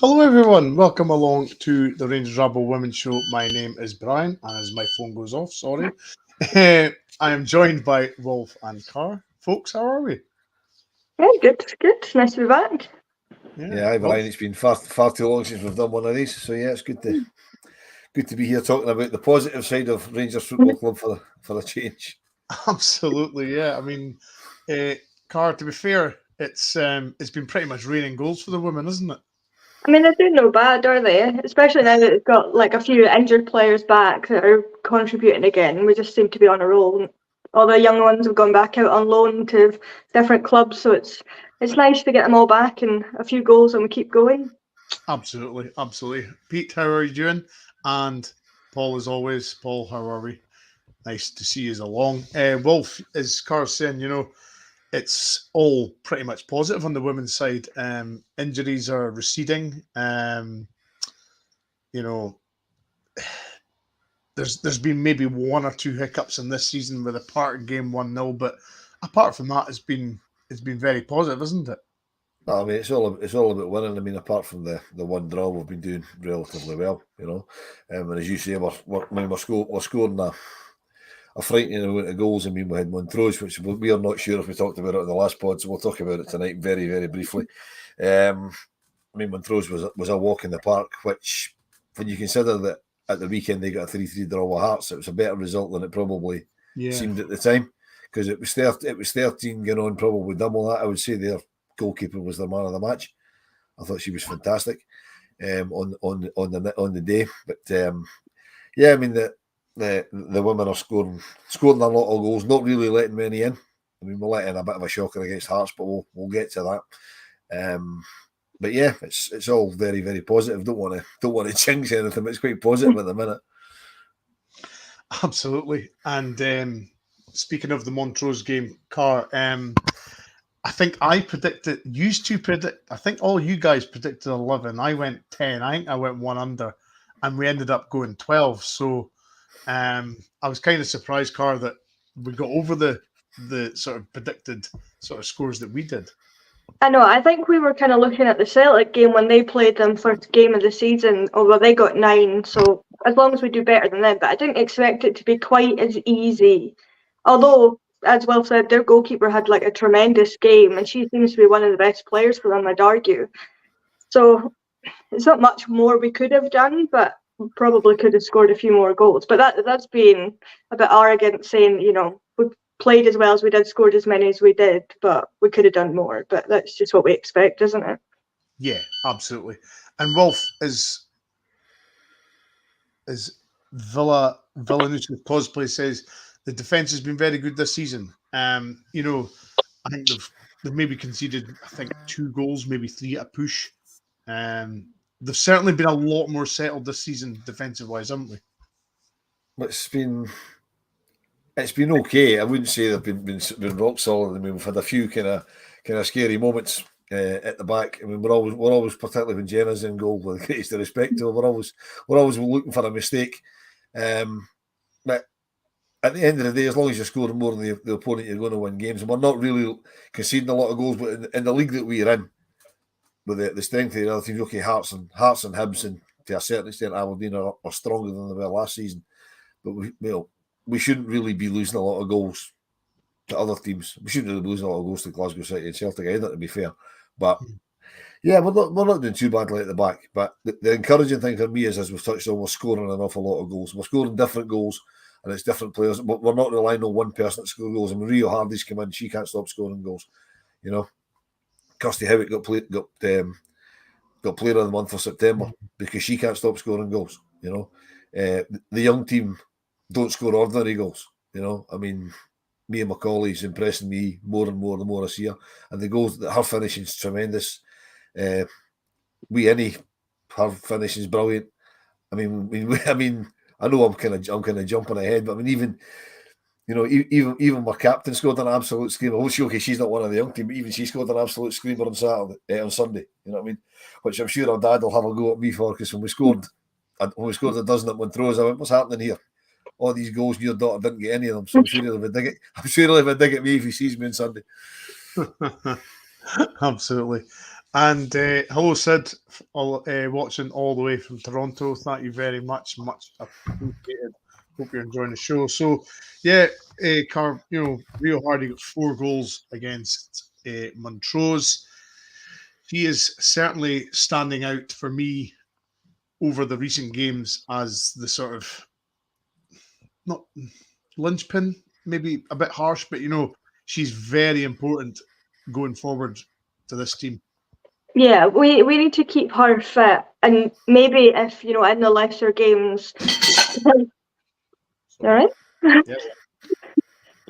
Hello, everyone. Welcome along to the Rangers Rabble Women's Show. My name is Bryan, and as my phone goes off, sorry, I am joined by Wilf and Carr. Folks, how are we? Yeah, good, good. Nice to be back. Hi Bryan. It's been far too long since we've done one of these, so yeah, it's good to be here talking about the positive side of Rangers Football Club for a change. Absolutely, yeah. I mean, Carr, to be fair, it's been pretty much raining goals for the women, isn't it? I mean, they're doing no bad, are they? Especially now that it's got like a few injured players back that are contributing again. We just seem to be on a roll. All the young ones have gone back out on loan to different clubs, so it's nice to get them all back and a few goals, and we keep going. Absolutely, absolutely. Pete, how are you doing? And Paul, as always, Paul, how are we? Nice to see you along. Wolf, as Carr's saying, it's all pretty much positive on the women's side. Injuries are receding. There's been maybe one or two hiccups in this season with a part game 1-0, but apart from that, it's been very positive, isn't it? I mean, it's all about winning. I mean, apart from the one draw, we've been doing relatively well, and as you say, we're scoring a frightening amount of goals. I mean, we had Montrose, which we are not sure if we talked about it in the last pod, so we'll talk about it tonight very, very briefly. I mean, Montrose was a walk in the park, which, when you consider that at the weekend they got a 3-3 draw with Hearts, it was a better result than it probably seemed at the time, because it was 13 going on, probably double that. I would say their goalkeeper was the man of the match. I thought she was fantastic on the day. But I mean, the women are scoring a lot of goals, not really letting many in. I mean, we're letting a bit of a shocker against Hearts, but we'll get to that. But yeah, it's all very, very positive. Don't want to jinx anything, but it's quite positive at the minute. Absolutely. And speaking of the Montrose game, Carr, I think I predicted. Used to predict. I think all you guys predicted 11. I went 10. I think I went one under, and we ended up going 12. So I was kind of surprised, Carr, that we got over the sort of predicted sort of scores that we did. I know. I think we were kind of looking at the Celtic game when they played them first game of the season. Although they got 9, so as long as we do better than them, but I didn't expect it to be quite as easy. Although, as Will said, their goalkeeper had like a tremendous game, and she seems to be one of the best players for them, I'd argue. So it's not much more we could have done, but probably could have scored a few more goals. But that's being a bit arrogant, saying we played as well as we did, scored as many as we did, but we could have done more. But that's just what we expect, isn't it? Yeah, absolutely. And Wolf is Villanucci cosplay says the defense has been very good this season. I think they've maybe conceded 2 goals, maybe 3 at a push. They've certainly been a lot more settled this season defensive wise, haven't they? It's been okay. I wouldn't say they've been rock solid. I mean, we've had a few kind of scary moments at the back. I mean, we're always particularly when Jenna's in goal, with the greatest respect to her, we're always looking for a mistake. But at the end of the day, as long as you're scoring more than the opponent, you're going to win games. And we're not really conceding a lot of goals, but in the league that we're in, with the strength of the other teams, okay, Hearts and Hibs, and to a certain extent Aberdeen are stronger than they were last season. But we shouldn't really be losing a lot of goals to other teams. We shouldn't really be losing a lot of goals to Glasgow City and Celtic either, to be fair. But yeah, we're not doing too badly at the back. But the encouraging thing for me is, as we've touched on, we're scoring an awful lot of goals. We're scoring different goals, and it's different players. But we're not relying on one person to score goals. I mean, Rio Hardy's come in; she can't stop scoring goals. Kirsty Howitt got Player of the Month for September because she can't stop scoring goals. The young team don't score ordinary goals. I mean, Mia McCauley's impressing me more and more the more I see her, and the goals that her finishing is tremendous. Her finishing is brilliant. I mean, I know I'm kind of jumping ahead, but I mean, even my captain scored an absolute screamer. Okay, she's not one of the young team, but even she scored an absolute screamer on Sunday. You know what I mean? Which I'm sure her dad will have a go at me for, because when we scored a dozen at Montrose, I went, "What's happening here? All these goals, your daughter didn't get any of them." So I'm sure he'll have a dig at me if he sees me on Sunday. Absolutely. And hello, Sid, watching all the way from Toronto. Thank you very much. Much appreciated. Hope you're enjoying the show. So, yeah, Rio Hardy got 4 goals against Montrose. He is certainly standing out for me over the recent games as the sort of, not linchpin, maybe a bit harsh, but she's very important going forward to this team. Yeah, we need to keep her fit, and maybe if in the lesser games, all right, Yep.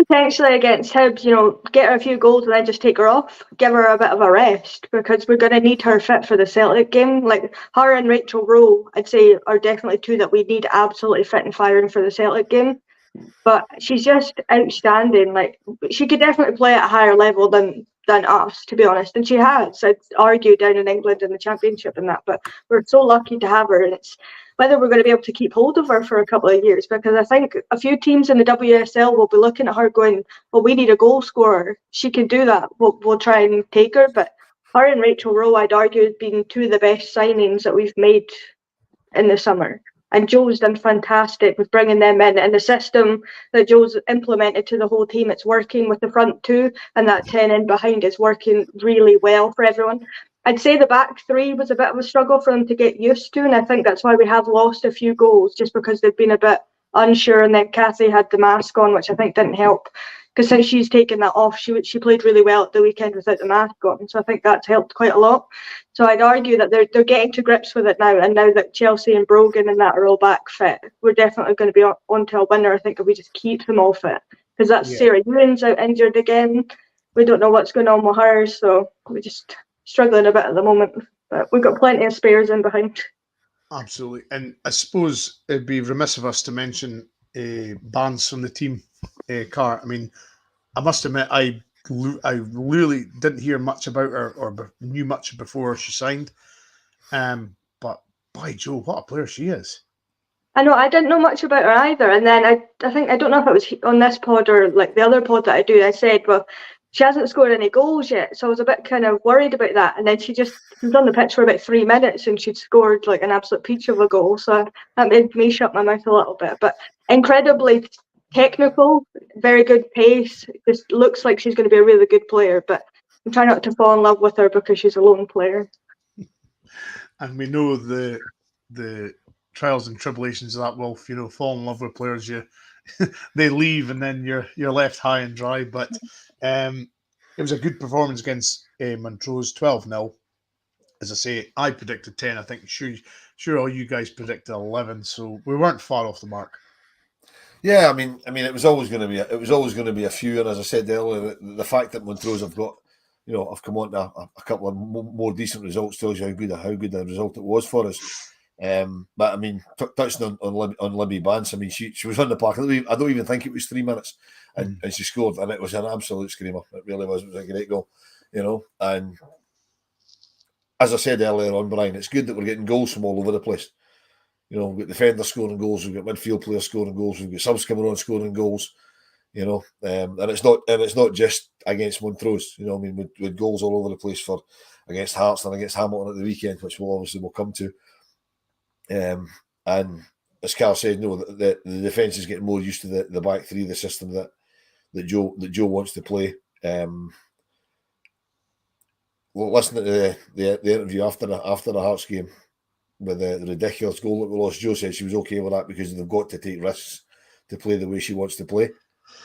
potentially against Hibs, get her a few goals and then just take her off, give her a bit of a rest because we're going to need her fit for the Celtic game. Like her and Rachel Rowe, I'd say are definitely 2 that we need absolutely fit and firing for the Celtic game. But she's just outstanding. Like she could definitely play at a higher level than us, to be honest, and she has. I'd argue down in England in the Championship and that. But we're so lucky to have her, and it's whether we're going to be able to keep hold of her for a couple of years, because I think a few teams in the WSL will be looking at her going, well, we need a goal scorer. She can do that. We'll try and take her. But her and Rachel Rowe, I'd argue, have been 2 of the best signings that we've made in the summer. And Joe's done fantastic with bringing them in, and the system that Joe's implemented to the whole team, it's working with the front 2, and that 10 in behind is working really well for everyone. I'd say the back 3 was a bit of a struggle for them to get used to, and I think that's why we have lost a few goals, just because they've been a bit unsure, and then Kathy had the mask on, which I think didn't help. Because since she's taken that off, she played really well at the weekend without the mask on. So I think that's helped quite a lot. So I'd argue that they're getting to grips with it now. And now that Chelsea and Brogan and that are all back fit, we're definitely going to be on to a winner, I think, if we just keep them all fit. Because that's Sarah Ewan's out injured again. We don't know what's going on with her. So we're just struggling a bit at the moment. But we've got plenty of spares in behind. Absolutely. And I suppose it'd be remiss of us to mention bans from the team. Car. I mean, I must admit, I really didn't hear much about her or knew much before she signed. But by Joe, what a player she is! I know, I didn't know much about her either. And then I think, I don't know if it was on this pod or like the other pod that I do, I said, well, she hasn't scored any goals yet. So I was a bit kind of worried about that. And then she was on the pitch for about 3 minutes and she'd scored like an absolute peach of a goal. So that made me shut my mouth a little bit. But incredibly technical, very good pace. Just looks like she's going to be a really good player. But I'm trying not to fall in love with her because she's a lone player. And we know the trials and tribulations of that, Wilf. Fall in love with players, they leave and then you're left high and dry. But it was a good performance against Montrose, 12-0. As I say, I predicted 10. I think sure all you guys predicted 11, so we weren't far off the mark. Yeah, I mean, it was always going to be a few, and as I said earlier, the fact that Montrose have got, have come on to a couple of more decent results tells you how good the result it was for us. But I mean, touching on Libby Bance, I mean, she was on the park. I don't even think it was 3 minutes, and she scored, and it was an absolute screamer. It really was. It was a great goal, And as I said earlier on, Bryan, it's good that we're getting goals from all over the place. We've got defenders scoring goals, we've got midfield players scoring goals, we've got subs coming on scoring goals. And it's not just against Montrose. I mean, with goals all over the place against Hearts and against Hamilton at the weekend, which we'll come to. And as Carl said, the defence is getting more used to the back 3, the system that Joe wants to play. Well, listening to the interview after the Hearts game with the ridiculous goal that we lost, Joe said she was okay with that because they've got to take risks to play the way she wants to play.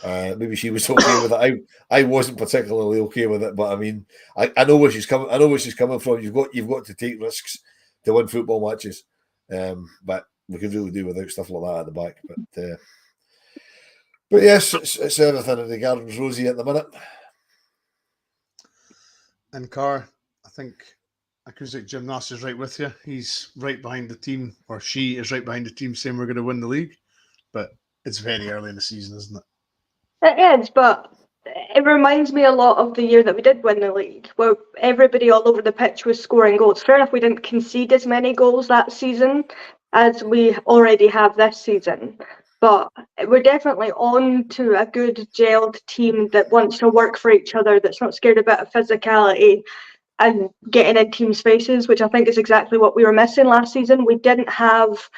Maybe she was okay with it. I wasn't particularly okay with it, but I mean, I know where she's coming. I know where she's coming from. You've got to take risks to win football matches. But we could really do without stuff like that at the back. But yes, it's everything in the garden's rosy at the minute. And Carr, I think Acoustic Gymnast is right with you. He's right behind the team, or she is right behind the team, saying we're going to win the league. But it's very early in the season, isn't it? It is, but it reminds me a lot of the year that we did win the league, where everybody all over the pitch was scoring goals. Fair enough, we didn't concede as many goals that season as we already have this season. But we're definitely on to a good gelled team that wants to work for each other, that's not scared a bit of physicality. and getting in teams' faces, which I think is exactly what we were missing last season. We didn't have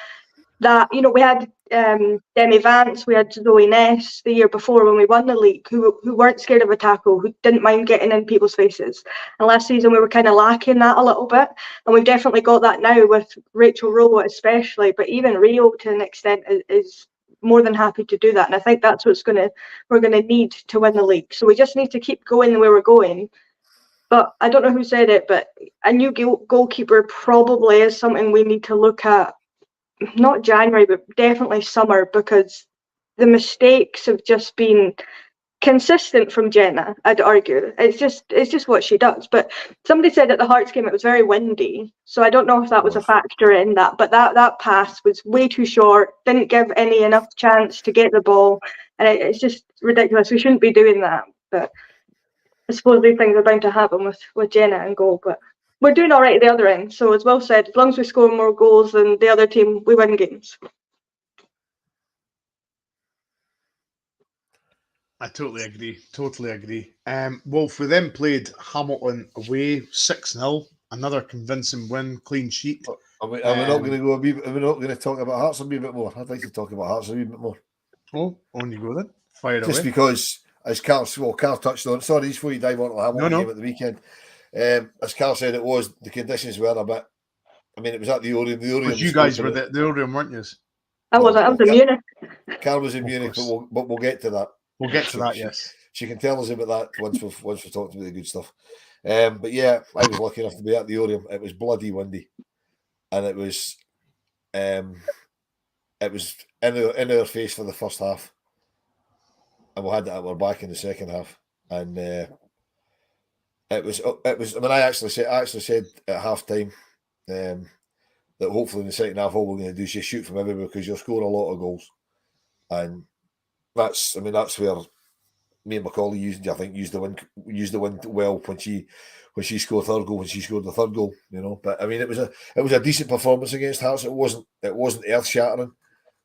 that, we had Demi Vance, we had Zoe Ness the year before when we won the league, who weren't scared of a tackle, who didn't mind getting in people's faces. And last season we were kind of lacking that a little bit, and we've definitely got that now with Rachel Rowe especially, but even Rio to an extent is more than happy to do that. And I think that's what's we're gonna need to win the league. So we just need to keep going the way we're going. But I don't know who said it, but a new goalkeeper probably is something we need to look at. Not January, but definitely summer, because the mistakes have just been consistent from Jenna, I'd argue. It's just what she does. But somebody said at the Hearts game it was very windy, so I don't know if that was a factor in that. But that pass was way too short, didn't give any enough chance to get the ball, and it's just ridiculous. We shouldn't be doing that. But I suppose these things are bound to happen with Jenna and goal. But we're doing all right at the other end. So as Will said, as long as we score more goals than the other team, we win games. I totally agree. Wolf, we then played Hamilton away 6-0, another convincing win, clean sheet. Are we not going to go are we not going to talk about Hearts a wee bit more? I'd like to talk about Hearts a wee bit more. Oh, on you go then. Fire Just away. because, as Carl touched on, sorry, before you dive on to the Hamilton game at the weekend, as Carl said, the conditions were a bit. I mean, it was at the Orion. Because you guys were the Orion, weren't you? I was in Munich. Carl was in Munich, but we'll get to that. We'll get to that, yes. She can tell us about that once we've talked about the good stuff. But yeah, I was lucky enough to be at the Orion. It was bloody windy, and it was in our face for the first half, and we had that at our back in the second half, and it was. I mean, I actually said at half time that hopefully in the second half all we're going to do is just shoot from everywhere because you'll score a lot of goals, and that's where me and Macaulay used the win well when she scored third goal, when she scored the third goal, But I mean, it was a decent performance against Hearts. It wasn't earth shattering,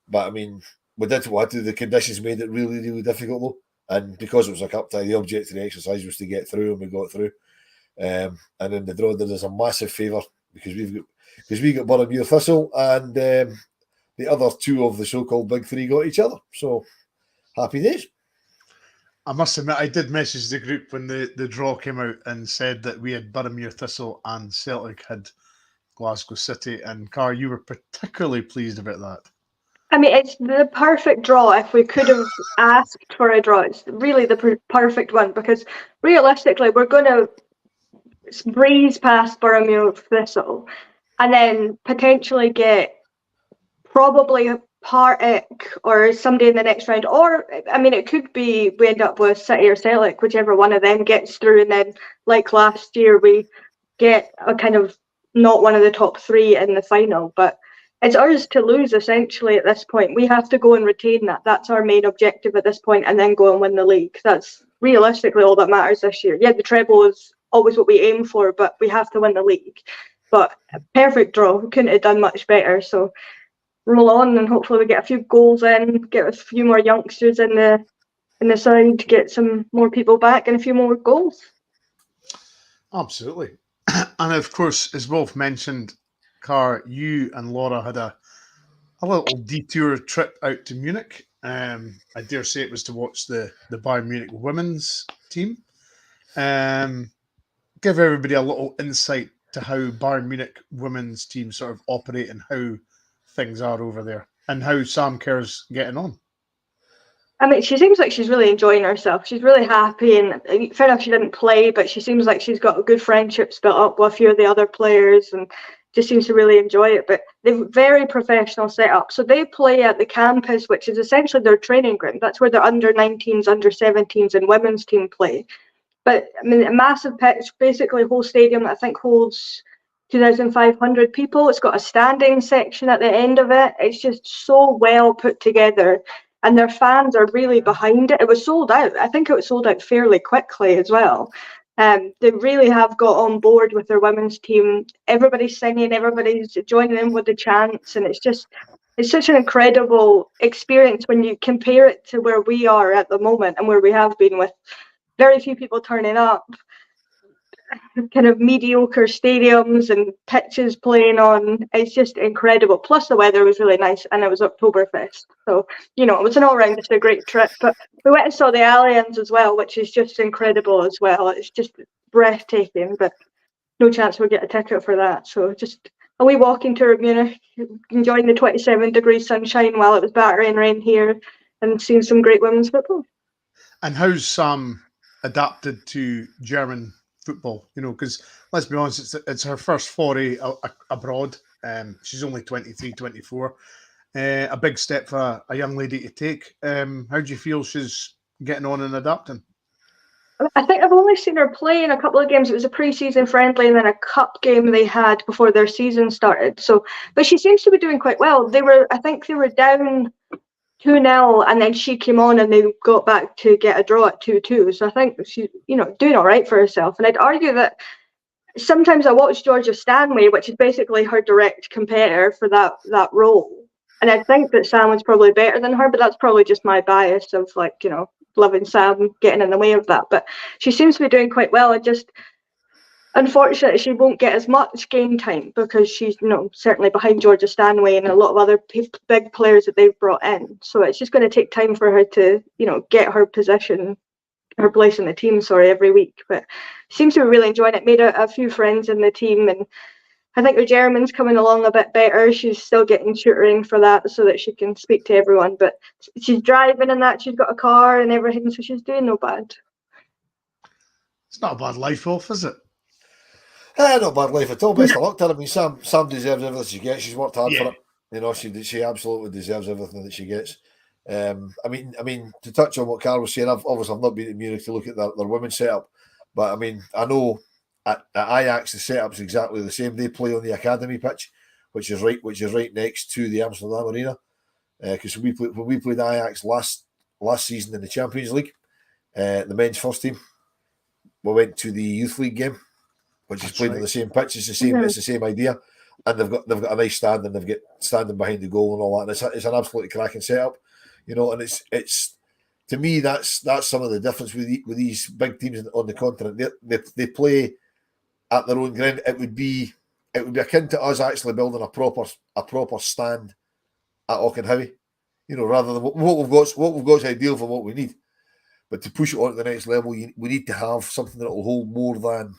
but I mean, we did what the conditions made it really, really difficult though, and because it was a cup tie, the object of the exercise was to get through, and we got through. And then the draw did us a massive favour because we got Boroughmuir Thistle, and the other two of the so-called big three got each other. So happy days. I must admit, I did message the group when the draw came out and said that we had Boroughmuir Thistle and Celtic had Glasgow City. And Car, you were particularly pleased about that. I mean, it's the perfect draw. If we could have asked for a draw, it's really the perfect one, because realistically, we're going to breeze past Boroughmuir Thistle and then potentially get probably Partick or somebody in the next round, or I mean, it could be we end up with City or Celtic, whichever one of them gets through, and then like last year we get a kind of not one of the top three in the final. But it's ours to lose essentially at this point. We have to go and retain that. That's our main objective at this point, and then go and win the league. That's realistically all that matters this year. Yeah, the treble is always what we aim for, but we have to win the league. But a perfect draw, we couldn't have done much better. So roll on, and hopefully we get a few goals in, get a few more youngsters in the side, get some more people back, and a few more goals. Absolutely. And of course, as Wolf mentioned, Car, you and Laura had a little detour trip out to Munich. I dare say it was to watch the Bayern Munich women's team. Give everybody a little insight to how Bayern Munich women's team sort of operate and how things are over there, and how Sam Kerr's getting on. I mean, she seems like she's really enjoying herself. She's really happy, and fair enough, she didn't play, but she seems like she's got a good friendships built up with a few of the other players, and just seems to really enjoy it. But they've very professional setup. So they play at the campus, which is essentially their training ground. That's where their under-19s, under-17s, and women's team play. But I mean, a massive pitch, basically a whole stadium that I think holds 2,500 people. It's got a standing section at the end of it. It's just so well put together, and their fans are really behind it. It was sold out. I think it was sold out fairly quickly as well. They really have got on board with their women's team. Everybody's singing, everybody's joining in with the chants, and it's such an incredible experience when you compare it to where we are at the moment and where we have been, with very few people turning up. kind of mediocre stadiums and pitches playing on. It's just incredible. Plus the weather was really nice and it was Oktoberfest. So, it was an all-round just a great trip. But we went and saw the Allianz as well, which is just incredible as well. It's just breathtaking, but no chance we'll get a ticket for that. So just a wee walking tour of Munich, enjoying the 27-degree sunshine while it was battering rain here and seeing some great women's football. And how's Sam adapted to German football? Because let's be honest, it's her first foray abroad. She's only 23, 24. A big step for a young lady to take. How do you feel she's getting on and adapting? I think I've only seen her play in a couple of games. It was a pre-season friendly and then a cup game they had before their season started. But she seems to be doing quite well. I think they were down 2-0 and then she came on and they got back to get a draw at 2-2. So I think she's, doing all right for herself. And I'd argue that sometimes I watch Georgia Stanway, which is basically her direct competitor for that role. And I think that Sam was probably better than her, but that's probably just my bias of loving Sam getting in the way of that. But she seems to be doing quite well. Unfortunately, she won't get as much game time because she's, certainly behind Georgia Stanway and a lot of other big players that they've brought in. So it's just going to take time for her to, get her place in the team, every week. But seems to be really enjoying it. Made a few friends in the team, and I think her German's coming along a bit better. She's still getting tutoring for that so that she can speak to everyone. But she's driving and that. She's got a car and everything, so she's doing no bad. It's not a bad life, Wilf, is it? Not a bad life at all. Best of luck to her. I mean, Sam deserves everything she gets. She's worked hard for it. She absolutely deserves everything that she gets. I mean, to touch on what Carl was saying, I've not been to Munich to look at their women's setup, but I mean, I know at Ajax the setup's exactly the same. They play on the academy pitch, which is right next to the Amsterdam Arena. Because when we played Ajax last season in the Champions League, the men's first team, we went to the youth league game, which is played on the same pitch. It's the same. It's the same idea, and they've got a nice stand, and they've got standing behind the goal and all that. And it's an absolutely cracking setup, and it's to me that's some of the difference with these big teams on the continent. They play at their own ground. It would be akin to us actually building a proper stand at Auchenhowie, rather than what we've got is ideal for what we need. But to push it on to the next level, we need to have something that will hold more than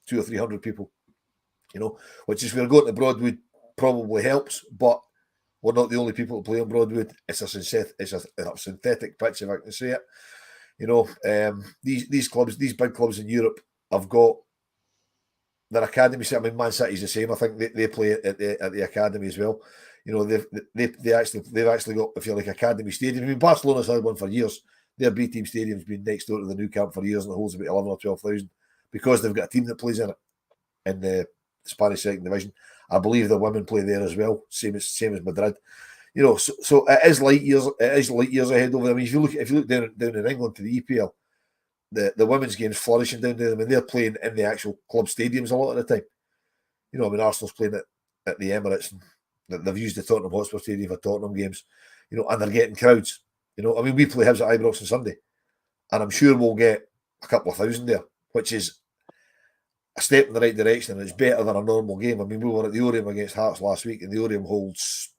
200 or 300 people, which is where going to Broadwood probably helps, but we're not the only people to play on Broadwood. It's a synthetic pitch, if I can say it. These clubs, these big clubs in Europe, have got their academy. I mean, Man City's the same. I think they play at the academy as well. They've actually got, if you like, academy stadium. I mean, Barcelona's had one for years. Their B team stadium's been next door to the new camp for years, and it holds about 11 or 12,000 because they've got a team that plays in it in the Spanish second division. I believe the women play there as well, same as Madrid. So it is light years. It is light years ahead over there. I mean, if you look down in England to the EPL, the women's game's flourishing down there. I mean, they're playing in the actual club stadiums a lot of the time. I mean, Arsenal's playing at the Emirates, and they've used the Tottenham Hotspur Stadium for Tottenham games. And they're getting crowds. I mean, we play Hibs at Ibrox on Sunday, and I'm sure we'll get a couple of thousand there, which is a step in the right direction, and it's better than a normal game. I mean, we were at the Oriam against Hearts last week, and the Oriam holds,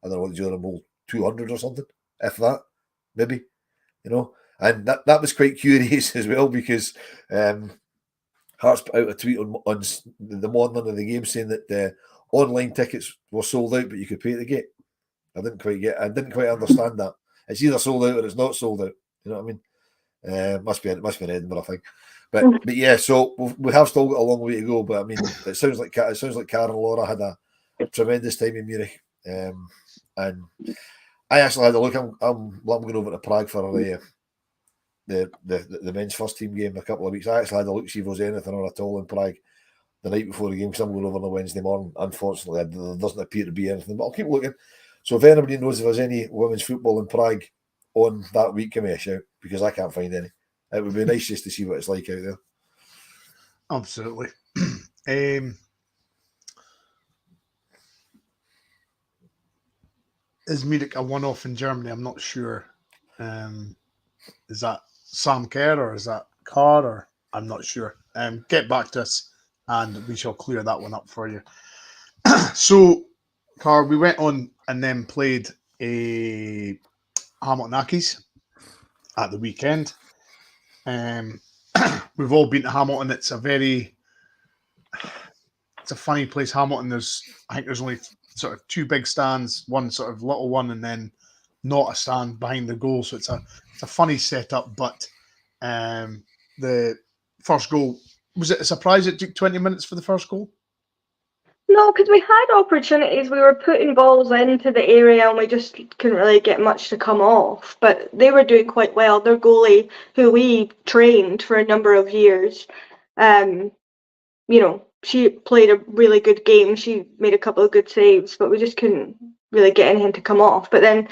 I don't know what the Oriam holds, 200 or something, if that, maybe, and that was quite curious as well, because Hearts put out a tweet on the morning of the game saying that the online tickets were sold out, but you could pay at the gate. I didn't quite understand that. It's either sold out or it's not sold out. You know what I mean? Must be in Edinburgh, I think. But yeah, so we have still got a long way to go. But I mean, it sounds like Karen and Laura had a tremendous time in Munich, and I actually had a look. I'm going over to Prague for the men's first team game in a couple of weeks. I actually had a look to see if there was anything on at all in Prague the night before the game, because I'm going over on a Wednesday morning. Unfortunately, there doesn't appear to be anything, but I'll keep looking. So if anybody knows if there's any women's football in Prague on that week, give me a shout, because I can't find any. It would be nice just to see what it's like out there. Absolutely. Is Munich a one-off in Germany? I'm not sure. Is that Sam Kerr or is that Carr? Or I'm not sure. Get back to us, and we shall clear that one up for you. So, Carl, we went on and then played a Hamilton Accies at the weekend. We've all been to Hamilton. It's a funny place, Hamilton. I think there's only sort of two big stands, one sort of little one, and then not a stand behind the goal. So it's a funny setup. But the first goal, was it a surprise it took 20 minutes for the first goal? No, because we had opportunities. We were putting balls into the area and we just couldn't really get much to come off. But they were doing quite well. Their goalie, who we trained for a number of years, she played a really good game. She made a couple of good saves, but we just couldn't really get anything to come off. But then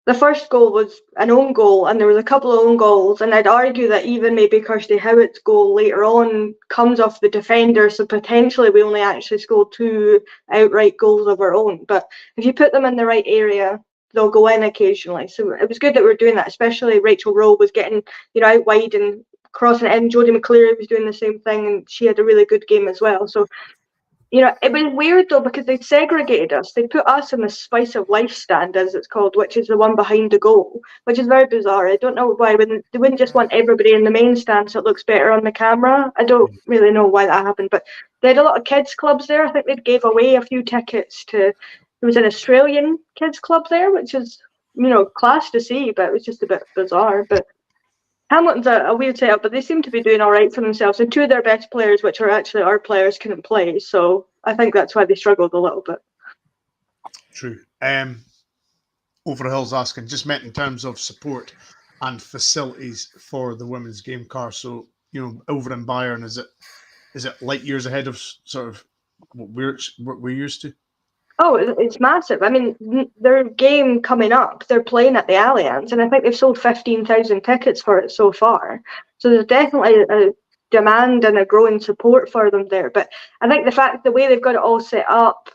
the first goal was an own goal, and there was a couple of own goals, and I'd argue that even maybe Kirsty Howitt's goal later on comes off the defender, so potentially we only actually scored 2 outright goals of our own. But if you put them in the right area, they'll go in occasionally. So it was good that we were doing that, especially Rachel Rowe was getting out wide and crossing it in. Jodie McCleary was doing the same thing, and she had a really good game as well. So it was weird though, because they segregated us. They put us in the Spice of Life stand, as it's called, which is the one behind the goal, which is very bizarre. I don't know why they wouldn't just want everybody in the main stand so it looks better on the camera. I don't really know why that happened, but they had a lot of kids clubs there. I think they gave away a few tickets to. There was an Australian kids club there, which is class to see, but it was just a bit bizarre. But Hamilton's a weird setup, but they seem to be doing all right for themselves. And 2 of their best players, which are actually our players, couldn't play. So I think that's why they struggled a little bit. True. Overhill's asking, just meant in terms of support and facilities for the women's game car. So, over in Bayern, is it light years ahead of sort of what we're used to? Oh, it's massive. I mean, their game coming up, they're playing at the Allianz, and I think they've sold 15,000 tickets for it so far. So there's definitely a demand and a growing support for them there. But I think the way they've got it all set up,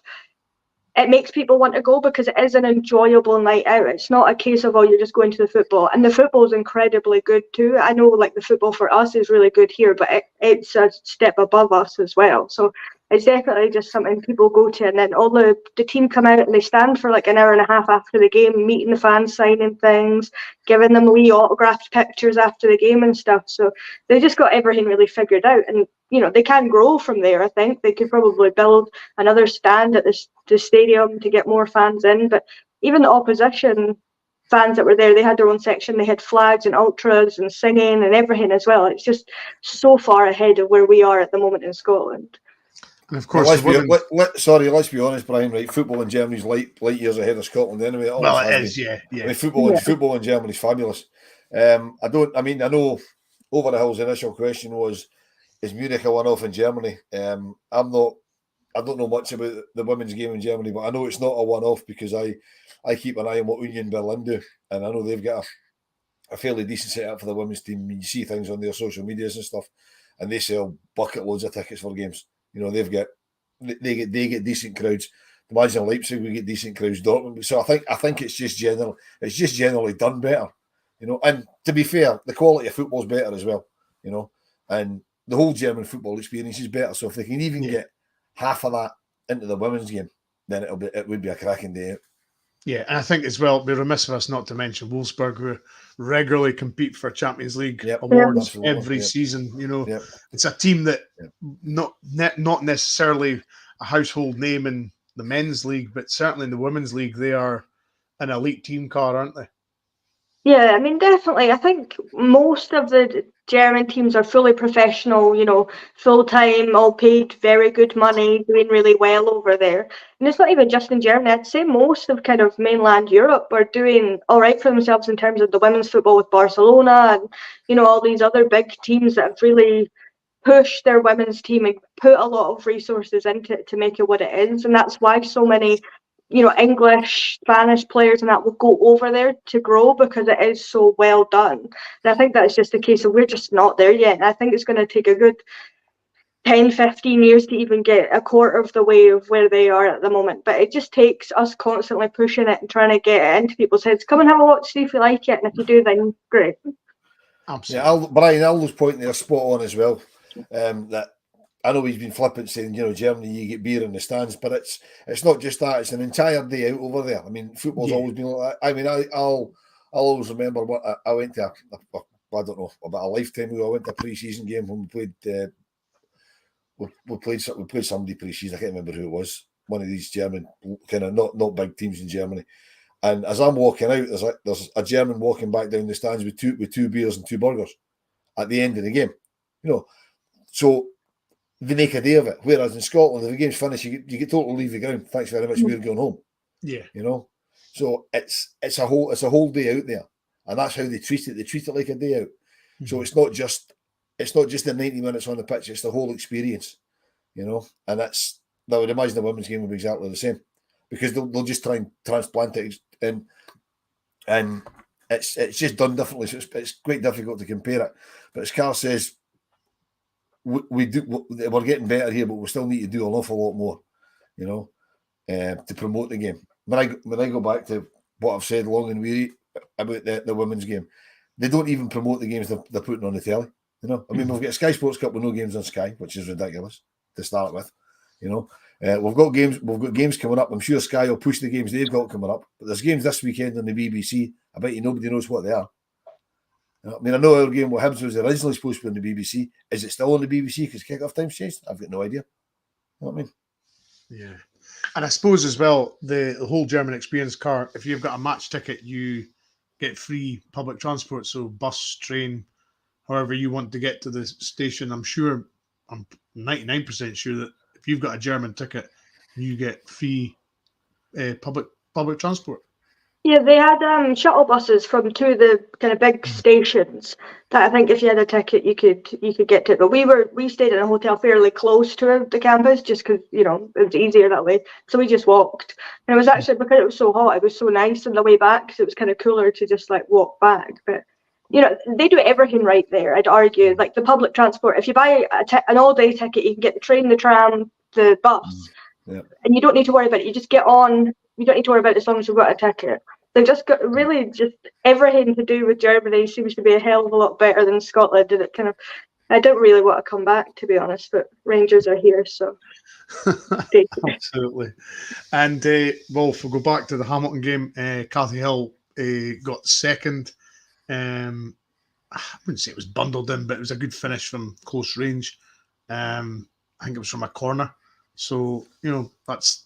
it makes people want to go because it is an enjoyable night out. It's not a case of, you're just going to the football. And the football is incredibly good too. I know the football for us is really good here, but it's a step above us as well. So it's definitely just something people go to. And then all the team come out and they stand for an hour and a half after the game, meeting the fans, signing things, giving them wee autographed pictures after the game and stuff. So they just got everything really figured out. And, they can grow from there. I think they could probably build another stand at the stadium to get more fans in. But even the opposition fans that were there, they had their own section. They had flags and ultras and singing and everything as well. It's just so far ahead of where we are at the moment in Scotland. And of course, let's be honest, Brian. Right, football in Germany's light years ahead of Scotland anyway. It is, yeah. I mean, football in Germany's fabulous. I know Overhill's initial question was, is Munich a one-off in Germany? I don't know much about the women's game in Germany, but I know it's not a one-off because I keep an eye on what Union Berlin do, and I know they've got a fairly decent setup for the women's team. You see things on their social medias and stuff, and they sell bucket loads of tickets for games. They get decent crowds. Imagine Leipzig, we get decent crowds. Dortmund. So I think it's just generally done better. And to be fair, the quality of football is better as well. And the whole German football experience is better. So if they can even get half of that into the women's game, then it would be a cracking day out. Yeah, and I think as well, it'd be remiss of us not to mention Wolfsburg, who regularly compete for Champions League awards every season. It's a team that not necessarily a household name in the men's league, but certainly in the women's league, they are an elite team car, aren't they? Yeah, I mean, definitely. I think most of the German teams are fully professional, full-time, all paid very good money, doing really well over there. And it's not even just in Germany. I'd say most of kind of mainland Europe are doing all right for themselves in terms of the women's football with Barcelona and, all these other big teams that have really pushed their women's team and put a lot of resources into it to make it what it is. And that's why so many English, Spanish players and that will go over there to grow because it is so well done. And I think that's just a case of we're just not there yet. And I think it's going to take a good 10, 15 years to even get a quarter of the way of where they are at the moment. But it just takes us constantly pushing it and trying to get it into people's heads. Come and have a watch, see if you like it. And if you do, then great. Absolutely. Brian, Aldo's point there spot on as well. That I know he's been flippant saying, Germany, you get beer in the stands, but it's not just that; it's an entire day out over there. I mean, football's always been like that. I mean, I'll always remember what I went to. I don't know, about a lifetime ago. I went to a pre-season game when we played. We played somebody pre-season. I can't remember who it was. One of these German kind of not big teams in Germany. And as I'm walking out, there's a German walking back down the stands with two beers and two burgers at the end of the game. So they make a day of it. Whereas in Scotland, if the game's finished, you get told to leave the ground. Thanks very much. We're going home. Yeah. So it's a whole day out there, and that's how they treat it. They treat it like a day out. Mm-hmm. So it's not just the 90 minutes on the pitch. It's the whole experience. And I would imagine the women's game will be exactly the same, because they'll just try and transplant it in, and it's just done differently. So it's quite difficult to compare it. But as Carl says, we're getting better here, but we still need to do an awful lot more, to promote the game. When I go back to what I've said long and weary about the women's game, they don't even promote the games they're putting on the telly. I mean, we've got a Sky Sports Cup with no games on Sky, which is ridiculous to start with. We've got games coming up. I'm sure Sky will push the games they've got coming up, but there's games this weekend on the BBC. I bet nobody knows what they are. I mean, I know our game with Hibs was originally supposed to be on the BBC. Is it still on the BBC because kick-off time's changed? I've got no idea. You know what I mean? Yeah. And I suppose as well, the whole German experience car, if you've got a match ticket, you get free public transport. So bus, train, however you want to get to the station. I'm 99% sure that if you've got a German ticket, you get free public transport. Yeah, they had shuttle buses from two of the kind of big stations that I think if you had a ticket you could get to. But we stayed in a hotel fairly close to the campus just because it was easier that way. So we just walked, and it was actually, because it was so hot, it was so nice on the way back, so it was kind of cooler to just like walk back. But they do everything right there. I'd argue, like the public transport. If you buy an all-day ticket, you can get the train, the tram, the bus, and you don't need to worry about it. You just get on. You don't need to worry about it as long as you've got a ticket. They've just got just everything to do with Germany seems to be a hell of a lot better than Scotland. And it kind of, I don't really want to come back, to be honest, but Rangers are here, so. Absolutely. And Wolf, we'll go back to the Hamilton game. Cathy Hill got second. I wouldn't say it was bundled in, but it was a good finish from close range. I think it was from a corner. So, that's,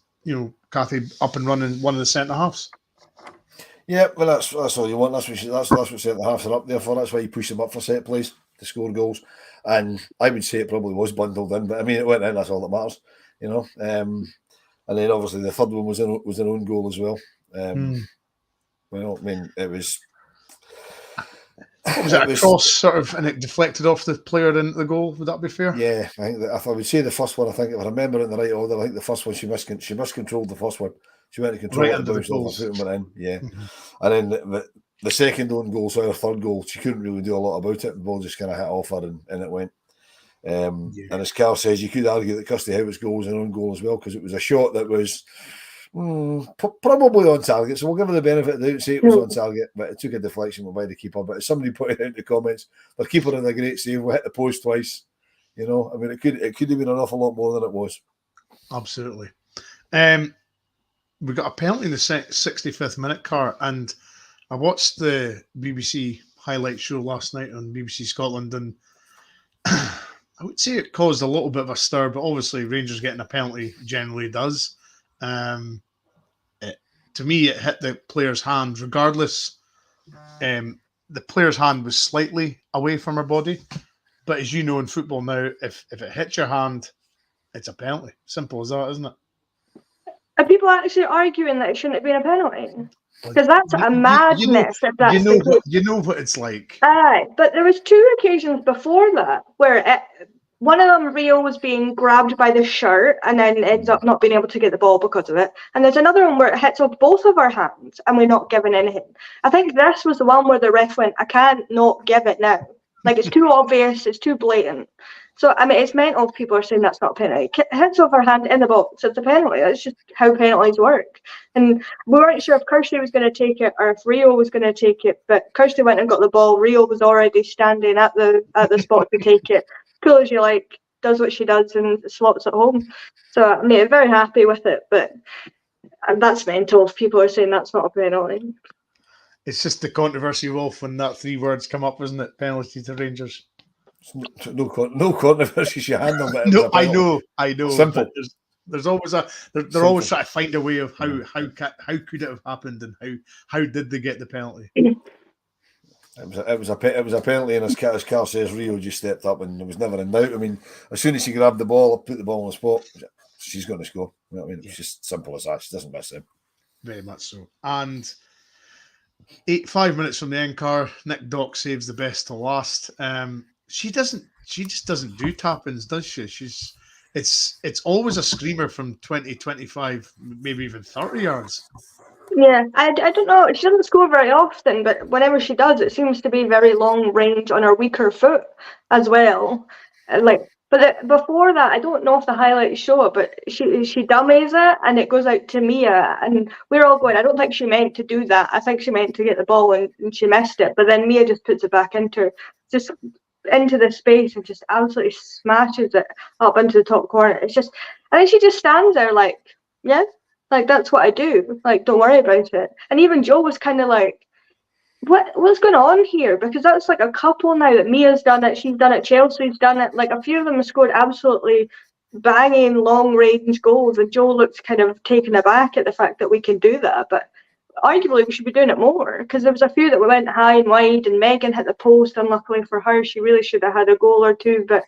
Cathy up and running, one of the centre halves. Yeah, well, that's all you want. That's what centre halves are up there for. That's why you push them up for set plays to score goals. And I would say it probably was bundled in, but I mean, it went in. That's all that matters, And then obviously the third one was an own goal as well. Well, I mean, it was. Was it a cross sort of, and it deflected off the player into the goal? Would that be fair? Yeah, I think that if I would say the first one, I think if I remember it in the right order, I think the first one she miscontrolled the first one. She went to control it, bounced off her foot and went in. Yeah, and then the second own goal, so her third goal, she couldn't really do a lot about it. The ball just kind of hit off her and it went. And as Carl says, you could argue that Kirsty Howitt's goal was an own goal as well, because it was a shot that was probably on target. So we'll give her the benefit of the doubt and say it was on target, but it took a deflection by the keeper. But as somebody pointed out in the comments, the keeper had a great save. We hit the post twice. I mean, it could have been an awful lot more than it was. Absolutely. We got a penalty in the 65th minute, Car, and I watched the BBC highlight show last night on BBC Scotland, and I would say it caused a little bit of a stir, but obviously Rangers getting a penalty generally does. To me, it hit the player's hand regardless. The player's hand was slightly away from her body, but as you know in football now, if it hits your hand, it's a penalty. Simple as that, isn't it? Are people actually arguing that it shouldn't have been a penalty? Because that's a madness. If that's you know what it's like. Aye, but there was two occasions before that where one of them, Rio was being grabbed by the shirt and then ends up not being able to get the ball because of it. And there's another one where it hits off both of our hands and we're not giving anything. I think this was the one where the ref went, I can't not give it now. Like, it's too obvious, it's too blatant. So, I mean, it's mental if people are saying that's not a penalty. Hits over hand in the box, it's a penalty. That's just how penalties work. And we weren't sure if Kirsty was going to take it or if Rio was going to take it, but Kirsty went and got the ball. Rio was already standing at the spot to take it. Cool as you like, does what she does and slots it home. So, I mean, I'm very happy with it, but that's mental if people are saying that's not a penalty. It's just the controversy, Wolf, when that 3 words come up, isn't it? Penalty to Rangers. No controversy. She handled it. No, I know. Simple. But there's always they're always trying to find a way of how could it have happened and how did they get the penalty? It was a penalty, and as Carl says, Rio just stepped up and it was never in doubt. I mean, as soon as she grabbed the ball, put the ball on the spot, she's going to score. You know what I mean? It's just simple as that. She doesn't miss it. Very much so. And 5 minutes from the end, Car, Nick Dock saves the best to last. She just doesn't do tap-ins, does she? It's always a screamer from 20, 25, maybe even 30 yards. Yeah, I don't know. She doesn't score very often, but whenever she does, it seems to be very long range on her weaker foot as well. Before that, I don't know if the highlights show it, but she dummies it and it goes out to Mia, and we're all going, I don't think she meant to do that. I think she meant to get the ball and she missed it. But then Mia just puts it back into the space and just absolutely smashes it up into the top corner. It's just, I think she just stands there like, yeah, like that's what I do. Like, don't worry about it. And even Joe was kind of like, what's going on here? Because that's like a couple now that Mia's done it, she's done it, Chelsea's done it. Like a few of them have scored absolutely banging long range goals, and Joe looks kind of taken aback at the fact that we can do that. But arguably we should be doing it more, because there was a few that we went high and wide, and Megan hit the post. Unluckily for her, she really should have had a goal or two. But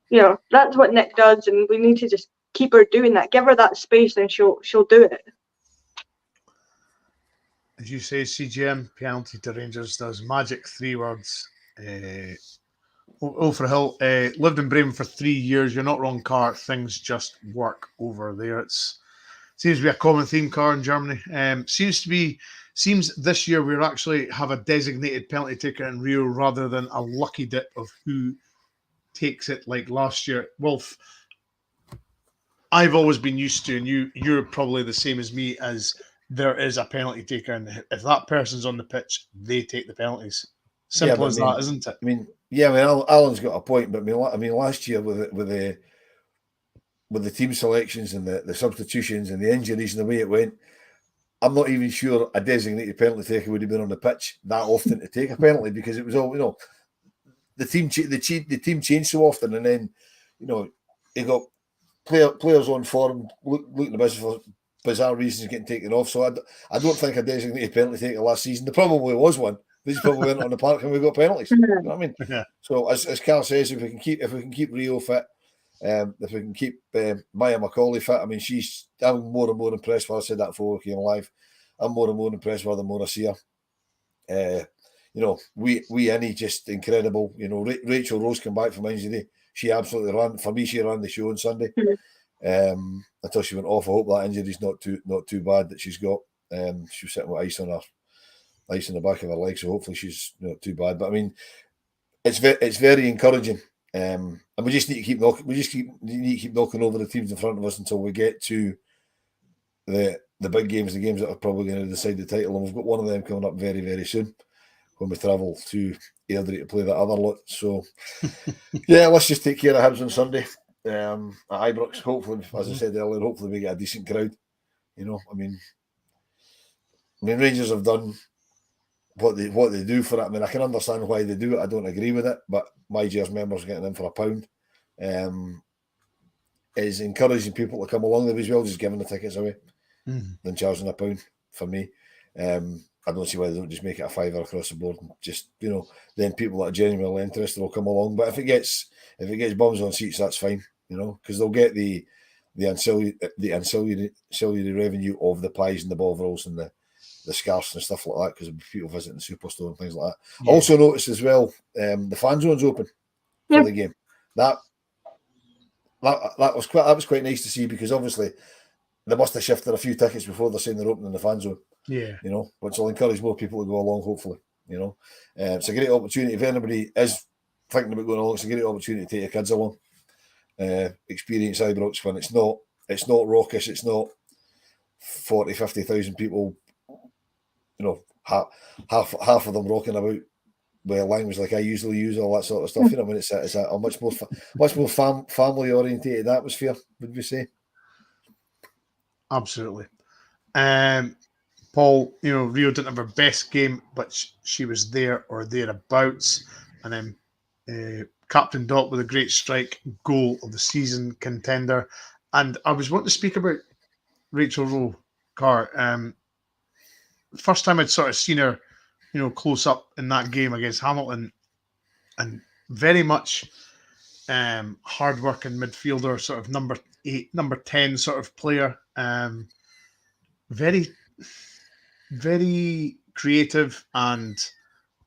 you know, that's what Nick does, and we need to just keep her doing that. Give her that space, and she'll do it. As you say, CGM, penalty to Rangers, does magic 3 words. Ulfra Hill, lived in Bremen for 3 years. You're not wrong, Car. Things just work over there. Seems to be a common theme, Car, in Germany. Seems this year we actually have a designated penalty taker in Rio rather than a lucky dip of who takes it like last year. Wolf, I've always been used to, and you're probably the same as me, as there is a penalty taker, and if that person's on the pitch, they take the penalties. Simple as that, isn't it? I mean, Alan's got a point, but I mean, last year with the team selections and the substitutions and the injuries and the way it went, I'm not even sure a designated penalty taker would have been on the pitch that often to take a penalty, because it was all, you know, the team changed so often, and then, you know, you got players on form looking a bit for bizarre reasons getting taken off. So I don't think a designated penalty taker last season. There probably was one. They just probably went on the park and we got penalties. You know what I mean? Yeah. So as Carl says, if we can keep Rio fit, if we can keep Maya Macaulay fit, I mean, I'm more and more impressed. I said that before we came live. I'm more and more impressed with the more I see her. You know, we Annie just incredible. You know, Rachel Rose came back from injury. She absolutely ran. For me, she ran the show on Sunday. Until she went off. I hope that injury's not too bad that she's got. She was sitting with ice on the back of her leg, so hopefully she's not too bad. But I mean, it's very encouraging, and we just need to keep knocking. We just need to keep knocking over the teams in front of us until we get to the big games, the games that are probably going to decide the title. And we've got one of them coming up very, very soon when we travel to Airdrie to play that other lot. So yeah, let's just take care of Hibs on Sunday. At Ibrox, hopefully, as I said earlier, hopefully we get a decent crowd. You know, I mean, Rangers have done what they do for it. I mean, I can understand why they do it. I don't agree with it, but my Jers members getting in for £1 is encouraging people to come along. They as well just giving the tickets away than charging £1 for me. I don't see why they don't just make it a £5 across the board and just, you know, then people that are genuinely interested will come along. But if it gets bums on seats, that's fine. You know, because they'll get the ancillary revenue of the pies and the bovrils and the scarves and stuff like that, because of people visiting the superstore and things like that. Yeah. Also noticed as well, the fan zone's open for the game. That was quite nice to see, because obviously they must have shifted a few tickets before they're saying they're opening the fan zone. Yeah, you know, which will encourage more people to go along. Hopefully, you know, it's a great opportunity if anybody is thinking about going along, it's a great opportunity to take your kids along, experience Ibrox when it's not raucous, it's not 40, 50,000 people, half of them rocking about with language like I usually use, all that sort of stuff. It's a much more family orientated atmosphere, would we say? Absolutely. Paul, Rio didn't have her best game, but she was there or thereabouts. And then Captain Dot with a great strike, goal of the season contender. And I was wanting to speak about Rachel Rowe Carr. First time I'd sort of seen her, close up in that game against Hamilton, and very much hard-working midfielder, sort of number 8, number 10 sort of player. Very, very creative and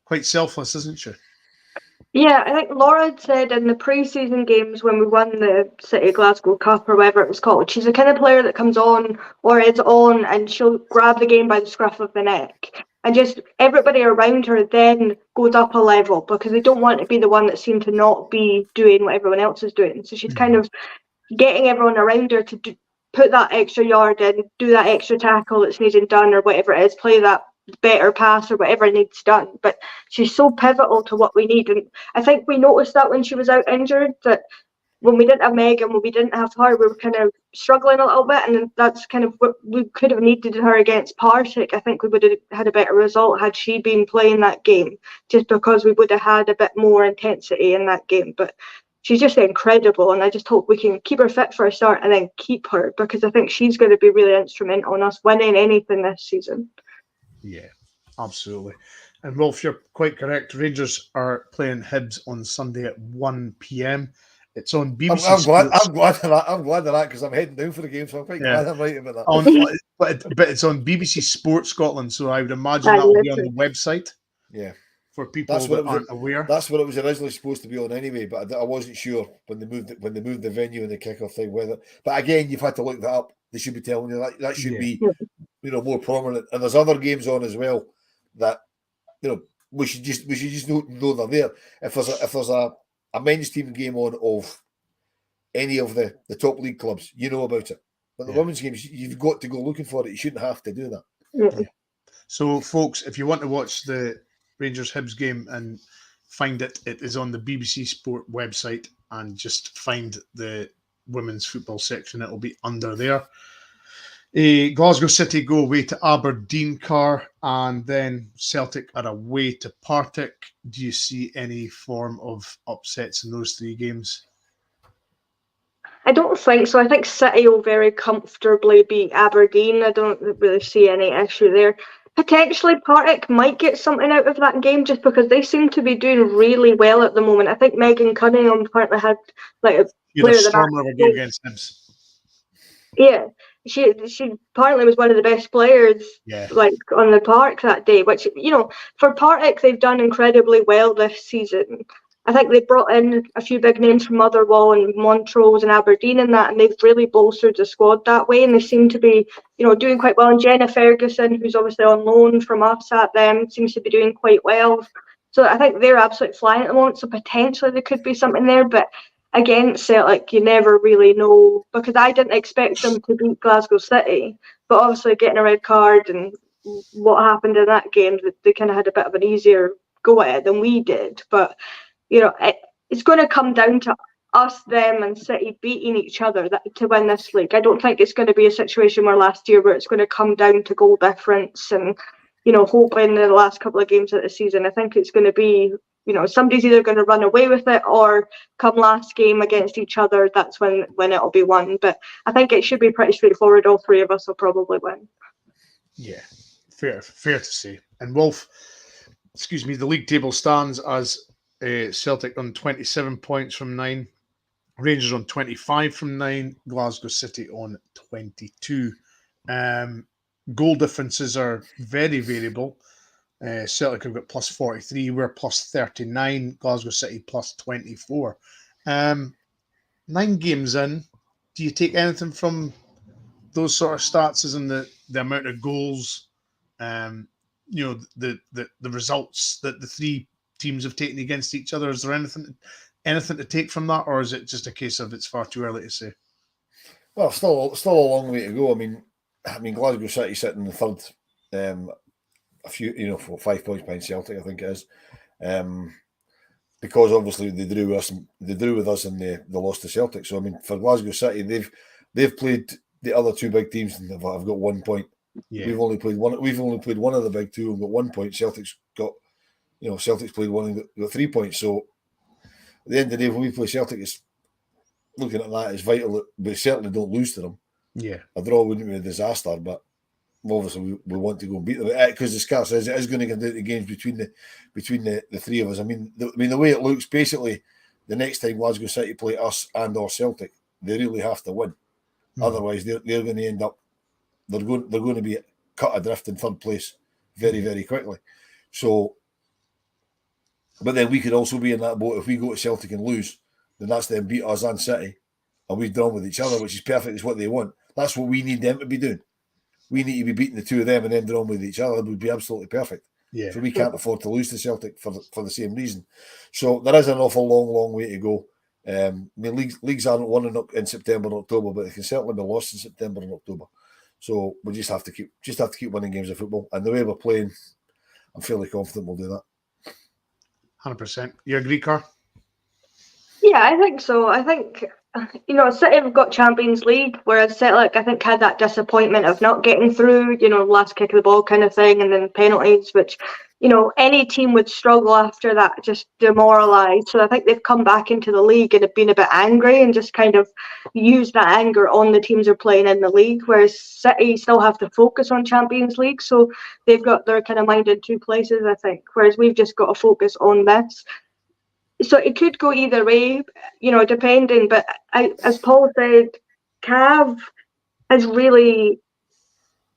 quite selfless, isn't she? Yeah, I think Laura had said in the pre-season games when we won the City Glasgow Cup or whatever it was called, she's the kind of player that comes on or is on and she'll grab the game by the scruff of the neck. And just everybody around her then goes up a level because they don't want to be the one that seemed to not be doing what everyone else is doing. So she's kind of getting everyone around her to put that extra yard in, do that extra tackle that's needed done or whatever it is, play that better pass or whatever needs done. But she's so pivotal to what we need. And I think we noticed that when she was out injured, that when we didn't have Megan, when we didn't have her, we were kind of struggling a little bit. And that's kind of what we could have needed her against Partick. I think we would have had a better result had she been playing that game, just because we would have had a bit more intensity in that game. But she's just incredible, and I just hope we can keep her fit for a start and then keep her, because I think she's going to be really instrumental in us winning anything this season. Yeah, absolutely. And Wilf, you're quite correct. Rangers are playing Hibs on Sunday at 1 p.m. It's on BBC I'm glad of that because I'm heading down for the game, so I'm quite glad I'm right about that. But it's on BBC Sports Scotland, so I would imagine that will be on the website. Yeah. For people that aren't aware. That's what it was originally supposed to be on anyway, but I wasn't sure when they moved the venue and the kickoff thing whether. But again, you've had to look that up. They should be telling you that should be more prominent. And there's other games on as well that we should just know they're there. If there's a men's team game on of any of the top league clubs, you know about it. But the women's games, you've got to go looking for it. You shouldn't have to do that. Yeah. So, folks, if you want to watch the Rangers Hibs game and find it is on the BBC Sport website, and just find the women's football section. It'll be under there. Glasgow City go away to Aberdeen, Carr, and then Celtic are away to Partick. Do you see any form of upsets in those 3 games? I don't think so. I think City will very comfortably beat Aberdeen. I don't really see any issue there. Potentially Partick might get something out of that game just because they seem to be doing really well at the moment. I think Megan Cunningham apparently had like a player of the match game against Hibs. Yeah, she apparently was one of the best players like on the park that day, which for Partick they've done incredibly well this season. I think they brought in a few big names from Motherwell and Montrose and Aberdeen and that, and they've really bolstered the squad that way, and they seem to be, doing quite well. And Jenna Ferguson, who's obviously on loan from us at them, seems to be doing quite well. So I think they're absolutely flying at the moment, so potentially there could be something there, but against Celtic, you never really know, because I didn't expect them to beat Glasgow City, but obviously getting a red card and what happened in that game, they kind of had a bit of an easier go at it than we did. But it's going to come down to us, them, and City beating each other to win this league. I don't think it's going to be a situation where last year where it's going to come down to goal difference and, hoping in the last couple of games of the season. I think it's going to be, somebody's either going to run away with it or come last game against each other, that's when it'll be won. But I think it should be pretty straightforward. All 3 of us will probably win. Yeah, fair to say. And Wolf, the league table stands as Celtic on 27 points from 9, Rangers on 25 from 9, Glasgow City on 22. Goal differences are very variable. Celtic have got plus 43, we're plus 39, Glasgow City plus 24. 9 games in, do you take anything from those sort of stats as in the amount of goals, the results that the 3 teams have taken against each other? Is there anything to take from that, or is it just a case of it's far too early to say? Well, still a long way to go. I mean, Glasgow City sitting in the third, a few, 5 points behind Celtic, I think it is, because obviously they drew with us and they lost to Celtic. So I mean, for Glasgow City, they've played the other two big teams and have got 1 point. Yeah. We've only played one of the big two and got 1 point. Celtic's played one and got 3 points. So at the end of the day, when we play Celtic, it's looking at that, it's vital that we certainly don't lose to them. Yeah. A draw wouldn't be a disaster, but obviously we want to go and beat them because the Scar says it is going to get into games between the three of us. I mean, the way it looks, basically, the next time Glasgow City play us and or Celtic, they really have to win. Otherwise, they're going to end up they're going to be cut adrift in third place very, very quickly. So, but then we could also be in that boat if we go to Celtic and lose. Then that's them beat us and City, and we've drawn with each other, which is perfect. It's what they want. That's what we need them to be doing. We need to be beating the two of them and then drawing with each other. It would be absolutely perfect. Yeah. So we can't afford to lose to Celtic for the same reason. So there is an awful long way to go. I mean, leagues aren't won in September and October, but they can certainly be lost in September and October. So we just have to keep winning games of football. And the way we're playing, I'm fairly confident we'll do that. 100%. You agree, Carr? Yeah, I think so. I think, City have got Champions League, whereas Celtic, I think, had that disappointment of not getting through, last kick of the ball kind of thing, and then penalties, which, any team would struggle after that, just demoralised. So I think they've come back into the league and have been a bit angry and just kind of used that anger on the teams who are playing in the league, whereas City still have to focus on Champions League. So they've got their kind of mind in two places, I think, whereas we've just got to focus on this. So it could go either way, depending. But as Paul said, Cav has really,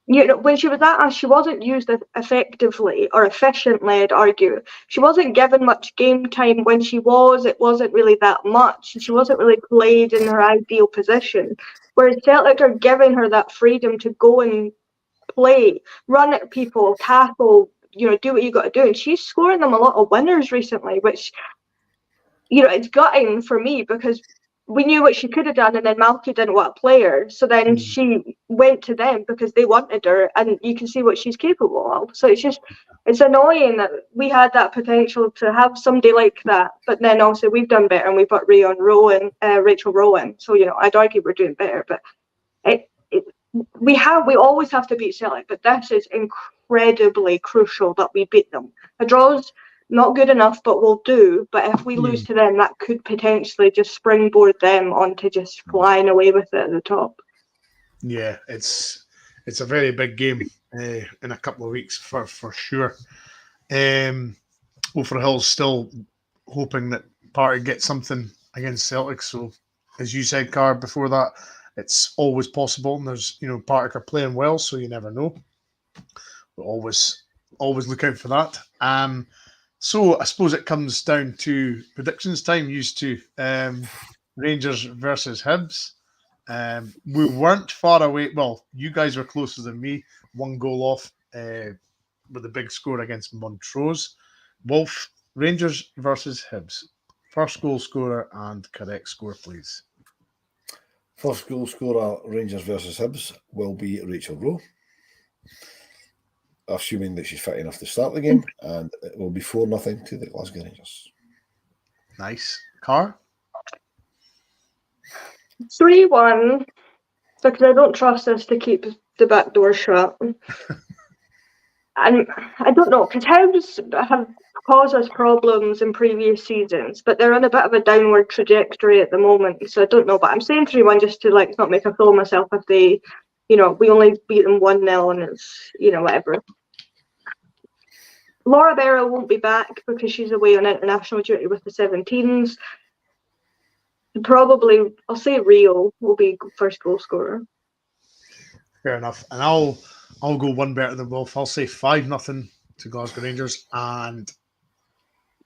when she was at us, she wasn't used effectively or efficiently, I'd argue. She wasn't given much game time. When she was, it wasn't really that much. And she wasn't really played in her ideal position. Whereas Celtic are giving her that freedom to go and play, run at people, tackle, do what you got to do. And she's scoring them a lot of winners recently, which... it's gutting for me because we knew what she could have done, and then Malky didn't want to play her. So then she went to them because they wanted her, and you can see what she's capable of. So it's annoying that we had that potential to have somebody like that, but then also we've done better and we've got Rachel Rowan. So, I'd argue we're doing better, but we always have to beat Celtic, but this is incredibly crucial that we beat them. A draw's not good enough, but we'll do. But if we lose to them, that could potentially just springboard them onto just flying away with it at the top. Yeah, it's a very big game in a couple of weeks for sure. Hill's still hoping that Party gets something against Celtic. So, as you said, Carr, before that, it's always possible. And there's, Partick are playing well, so you never know. But always look out for that. So I suppose it comes down to predictions time. Used to Rangers versus Hibs. We weren't far away. Well, you guys were closer than me. 1 goal off with a big score against Montrose. Wilf, Rangers versus Hibs. First goal scorer and correct score, please. First goal scorer, Rangers versus Hibs, will be Rachel Rowe, assuming that she's fit enough to start the game, and it will be 4-0 to the Glasgow Rangers. Nice. Carr? 3-1, because I don't trust us to keep the back door shut. And I don't know, because Hibs have caused us problems in previous seasons, but they're on a bit of a downward trajectory at the moment, so I don't know. But I'm saying 3-1 just to not make a fool of myself if they, we only beat them 1-0 and it's, whatever. Laura Barrow won't be back because she's away on international duty with the 17s. Probably, I'll say Rio will be first goal scorer. Fair enough. And I'll go one better than Wilf. I'll say 5-0 to Glasgow Rangers, and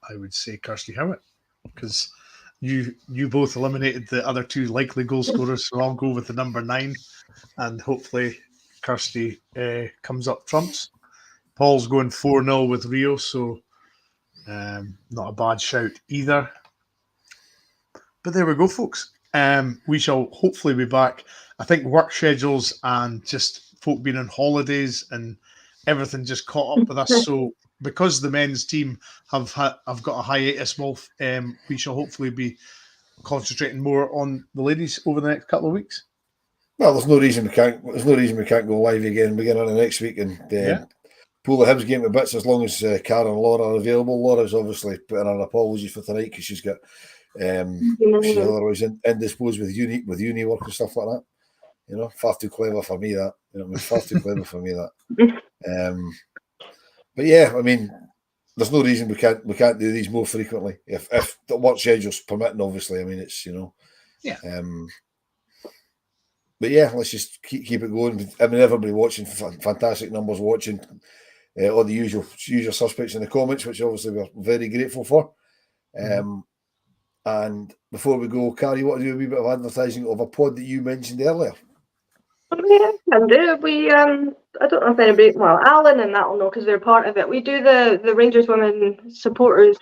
I would say Kirsty Howard, because you both eliminated the other two likely goal scorers, so I'll go with the number 9, and hopefully Kirsty comes up trumps. Paul's going 4-0 with Rio, so Not a bad shout either. But there we go, folks. We shall hopefully be back. I think work schedules and just folk being on holidays and everything just caught up with us. So because the men's team have got a hiatus, Wolf, we shall hopefully be concentrating more on the ladies over the next couple of weeks. Well, there's no reason we can't go live again beginning of next week and pull the Hibs game to bits as long as Cara and Laura are available. Laura's obviously putting on apologies for tonight because she's got she's otherwise indisposed with uni work and stuff like that. You know, far too clever for me that. You know, far too clever for me that. But yeah, I mean, there's no reason we can't do these more frequently if the work schedule's permitting. Obviously, I mean it's But yeah, let's just keep it going. I mean, everybody watching, fantastic numbers watching. All the usual suspects in the comments, which obviously we're very grateful for. And before we go, Carrie, you want to do a wee bit of advertising of a pod that you mentioned earlier? Yeah, can do. We I don't know if anybody, well, Alan and that will know because they're part of it. We do the Rangers Women Supporters,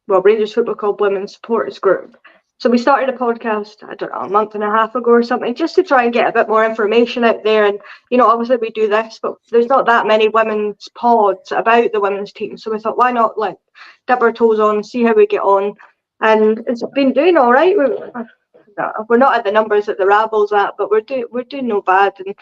Rangers Football Club Women Supporters Group. So we started a podcast, I don't know, a month and a half ago or something, just to try and get a bit more information out there. And, you know, obviously we do this, but there's not that many women's pods about the women's team. So we thought, why not like dip our toes on, see how we get on. And it's been doing all right. We're not at the numbers that the Rabbles at, but we're doing no bad. And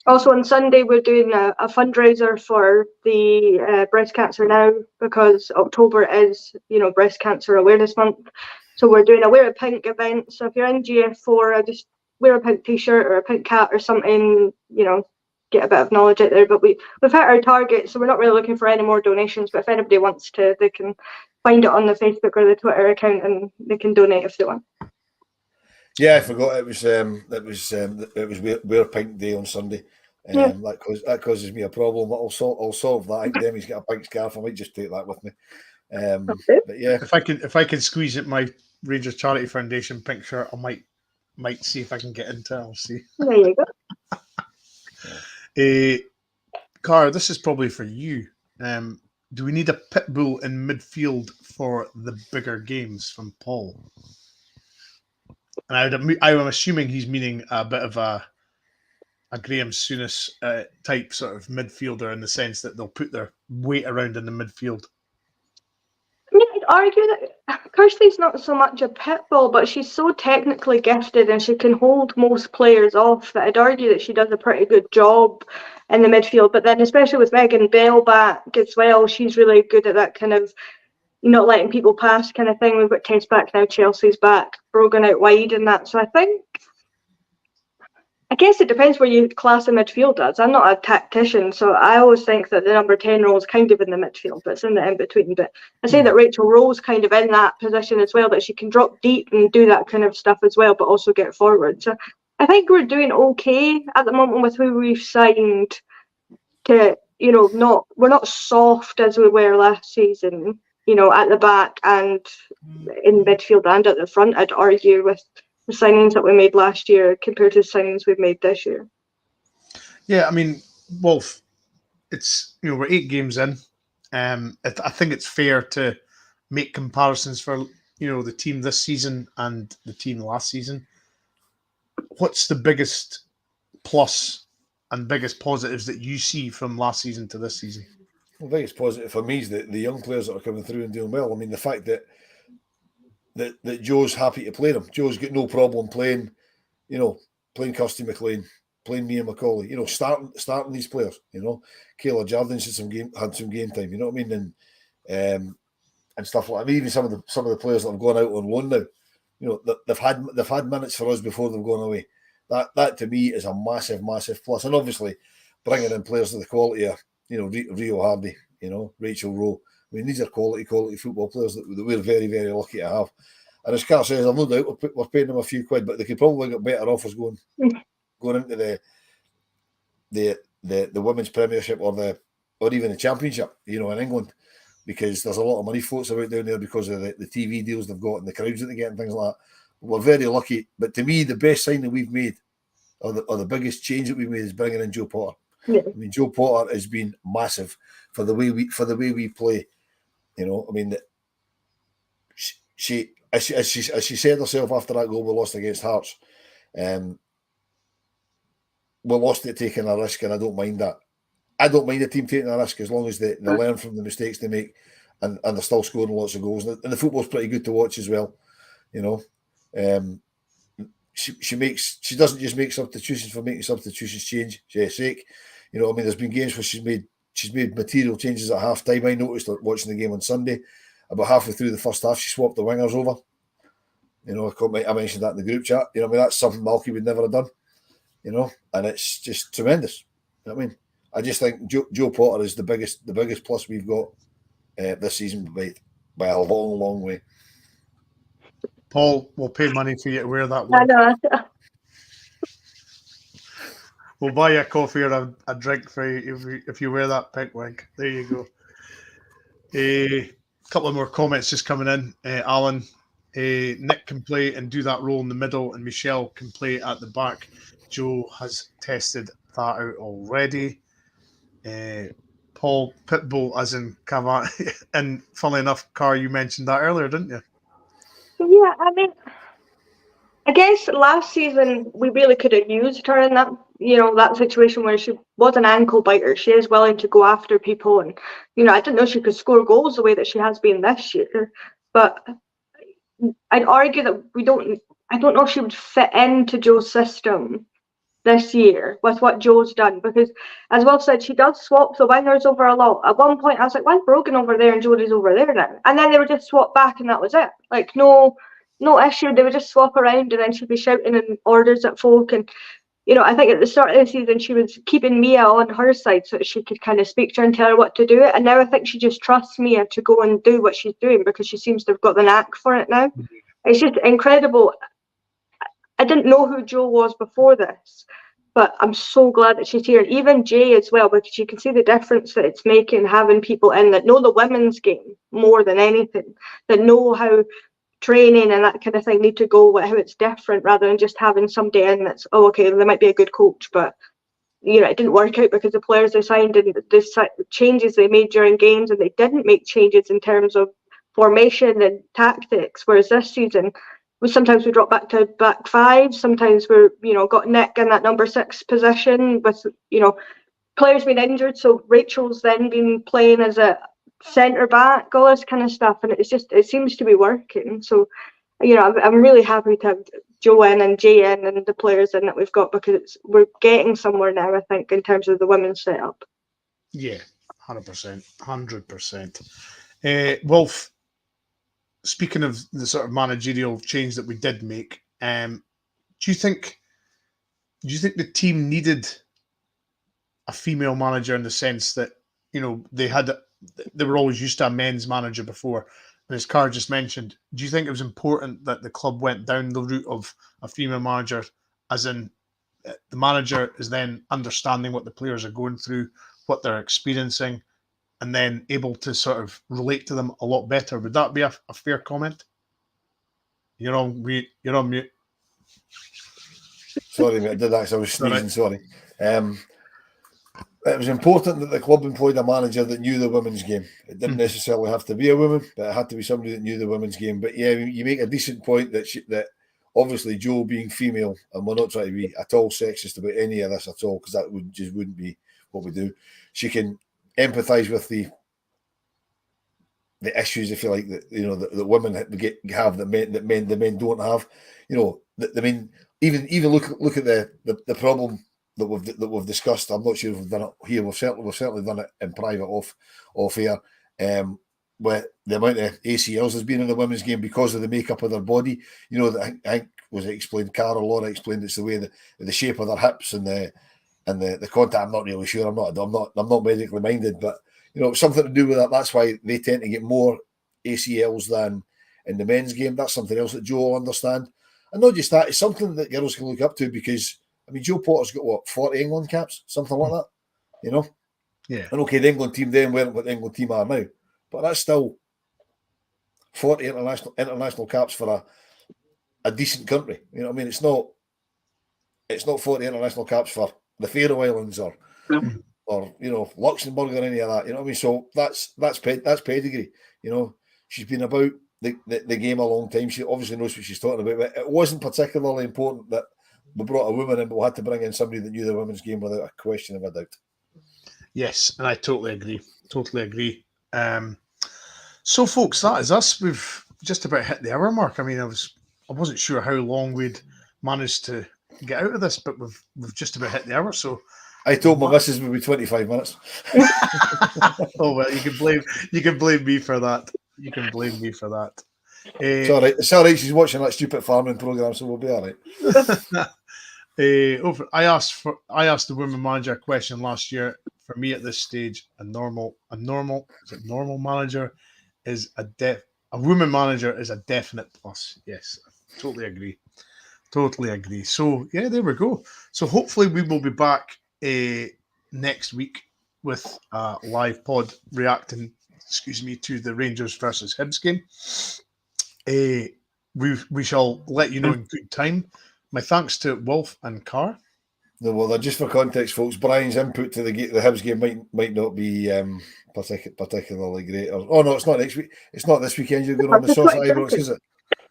also on Sunday, we're doing a fundraiser for the Breast Cancer Now because October is, you know, Breast Cancer Awareness Month. So we're doing a Wear a Pink event. So if you're in GF4, just wear a pink t-shirt or a pink cap or something, you know, get a bit of knowledge out there. But we've hit our target, so we're not really looking for any more donations. But if anybody wants to, they can find it on the Facebook or the Twitter account and they can donate if they want. Yeah, I forgot it was Wear Pink Day on Sunday. That causes me a problem. I'll solve that. I think Demi's got a pink scarf. I might just take that with me. But yeah, if I can squeeze it my Rangers Charity Foundation pink shirt, I might see if I can get into it. I'll see. There you go. Cara, this is probably for you. Do we need a pit bull in midfield for the bigger games? From Paul. And I'm assuming he's meaning a bit of a Graham Souness type sort of midfielder in the sense that they'll put their weight around in the midfield. I mean, I'd argue that Kirsty's not so much a pit bull, but she's so technically gifted and she can hold most players off that I'd argue that she does a pretty good job in the midfield. But then especially with Megan Bell back as well, she's really good at that kind of not letting people pass kind of thing. We've got Tess back now, Chelsea's back, Brogan out wide and that. So I guess it depends where you class a midfield as. I'm not a tactician, so I always think that the number 10 role is kind of in the midfield, but it's in the in-between. But I say that Rachel Rowe's kind of in that position as well, that she can drop deep and do that kind of stuff as well, but also get forward. So I think we're doing okay at the moment with who we've signed to, you know, we're not soft as we were last season, you know, at the back and in midfield and at the front, I'd argue, with the signings that we made last year compared to the signings we've made this year. Yeah, I mean, Wolf, it's, you know, we're 8 games in. I think it's fair to make comparisons for, you know, the team this season and the team last season. What's the biggest plus and biggest positives that you see from last season to this season? Well, the biggest positive for me is the young players that are coming through and doing well. I mean, the fact that Joe's happy to play them. Joe's got no problem playing, you know, playing Kirsty McLean, playing Mia McCauley, you know, starting these players, you know. Kayla Jardins had some game time, you know what I mean? And stuff like that. I mean, even some of the players that have gone out on loan now, you know, they've had minutes for us before they've gone away. That to me is a massive, massive plus. And obviously bringing in players of the quality of, you know, Rio Hardy, you know, Rachel Rowe. I mean, these are quality football players that we're very, very lucky to have. And as Carl says, I've no doubt we're paying them a few quid, but they could probably get better offers going into the women's Premiership or even the Championship, you know, in England, because there's a lot of money floats about down there because of the TV deals they've got and the crowds that they get and things like that. We're very lucky. But to me, the best signing we've made, or the biggest change that we've made, is bringing in Joe Potter. Yeah. I mean, Joe Potter has been massive for the way we play. You know, I mean, as she said herself after that goal we lost against Hearts, we lost it taking a risk, and I don't mind that. I don't mind the team taking a risk as long as they learn from the mistakes they make, and they're still scoring lots of goals. And the football's pretty good to watch as well, you know. She doesn't just make substitutions for making substitutions sake. You know, I mean, there's been games where she's made material changes at half time. I noticed watching the game on Sunday, about halfway through the first half, she swapped the wingers over. You know, I mentioned that in the group chat. You know, I mean, that's something Malky would never have done. You know, and it's just tremendous. You know what I mean, I just think Joe Potter is the biggest plus we've got this season by a long, long way. Paul, we'll pay money for you to wear that I wig. know. We'll buy you a coffee or a drink for you if you wear that pink wig. There you go. A couple of more comments just coming in. Alan, Nick can play and do that role in the middle, and Michelle can play at the back. Joe has tested that out already. Paul, Pitbull as in Cavani. And funnily enough, Car, you mentioned that earlier, didn't you? Yeah, I mean, I guess last season we really could have used her in that, that situation where she was an ankle biter. She is willing to go after people, and I didn't know she could score goals the way that she has been this year. But I'd argue that I don't know if she would fit into Joe's system this year with what Joe's done, because as Wilf said, she does swap the wingers over a lot. At one point I was like, why is Brogan over there and Jodie's over there now? And then they would just swap back and that was it. Like no issue. They would just swap around and then she'd be shouting in orders at folk. And I think at the start of the season she was keeping Mia on her side so that she could kind of speak to her and tell her what to do. And now I think she just trusts Mia to go and do what she's doing because she seems to have got the knack for it now. It's just incredible. I didn't know who Joe was before this, but I'm so glad that she's here. Even Jay as well, because you can see the difference that it's making having people in that know the women's game more than anything, that know how training and that kind of thing need to go, how it's different, rather than just having somebody in that's, okay, they might be a good coach, but it didn't work out because the players they signed and the changes they made during games, and they didn't make changes in terms of formation and tactics, whereas this season sometimes we drop back to back five, sometimes we're got Nick in that number 6 position with players being injured, so Rachel's then been playing as a centre back, all this kind of stuff, and it seems to be working. So I'm really happy to have Joe in and Jay in and the players in that we've got, because we're getting somewhere now, I think, in terms of the women's setup. Yeah, 100%. Wilf, speaking of the sort of managerial change that we did make, do you think the team needed a female manager in the sense that they were always used to a men's manager before, and as Carr just mentioned, do you think it was important that the club went down the route of a female manager, as in the manager is then understanding what the players are going through, what they're experiencing, and then able to sort of relate to them a lot better? Would that be a fair comment? You're on mute. Sorry, mate, I did that. I was sneezing. Sorry. It was important that the club employed a manager that knew the women's game. It didn't necessarily have to be a woman, but it had to be somebody that knew the women's game. But yeah, you make a decent point that obviously Joe being female, and we're not trying to be at all sexist about any of this at all, because that wouldn't be what we do. She can empathise with the issues, if you like, that that women have that men don't have. Even look at the problem that we've discussed. I'm not sure if we've done it here. We've certainly done it in private off air. Where the amount of ACLs has been in the women's game because of the makeup of their body. I think was it explained. Carol Laura explained it's the way the shape of their hips and the contact. I'm not really sure. I'm not medically minded, but something to do with that. That's why they tend to get more ACLs than in the men's game. That's something else that Joe will understand. And not just that, it's something that girls can look up to, because Joe Potter's got 40 England caps, something like that. Yeah. And okay, the England team then weren't what the England team are now, but that's still 40 international caps for a decent country. It's not 40 international caps for the Faroe Islands or Luxembourg or any of that. So that's pedigree. She's been about the game a long time. She obviously knows what she's talking about, but it wasn't particularly important that we brought a woman in, but we had to bring in somebody that knew the women's game without a question of a doubt. Yes, and I totally agree. Totally agree. So, folks, that is us. We've just about hit the hour mark. I mean, I wasn't sure how long we'd managed to get out of this, but we've just about hit the hour. So, I told my missus would be 25 minutes. Oh well, you can blame me for that. You can blame me for that. It's all right. She's watching that stupid farming program, so we'll be all right. I asked the women manager a question last year. For me, at this stage, a normal manager is a woman manager is a definite plus. Yes, I totally agree. So yeah, there we go. So hopefully we will be back next week with a live pod reacting, to the Rangers versus Hibs game. We shall let you know in good time. My thanks to Wilf and Carr. No, well, just for context, folks, Bryan's input to the Hibs game might not be particularly great. No, it's not next week. It's not this weekend. You're going on the sauce at Ibrox, is it?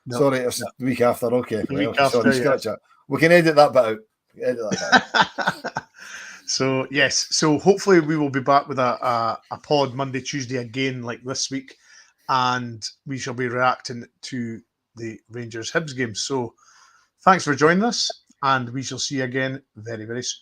No. Sorry, it's the week after. Okay, scratch that. We can edit that bit out. So yes, so hopefully we will be back with a pod Monday, Tuesday again, like this week, and we shall be reacting to the Rangers Hibs game. So thanks for joining us, and we shall see you again very, very soon.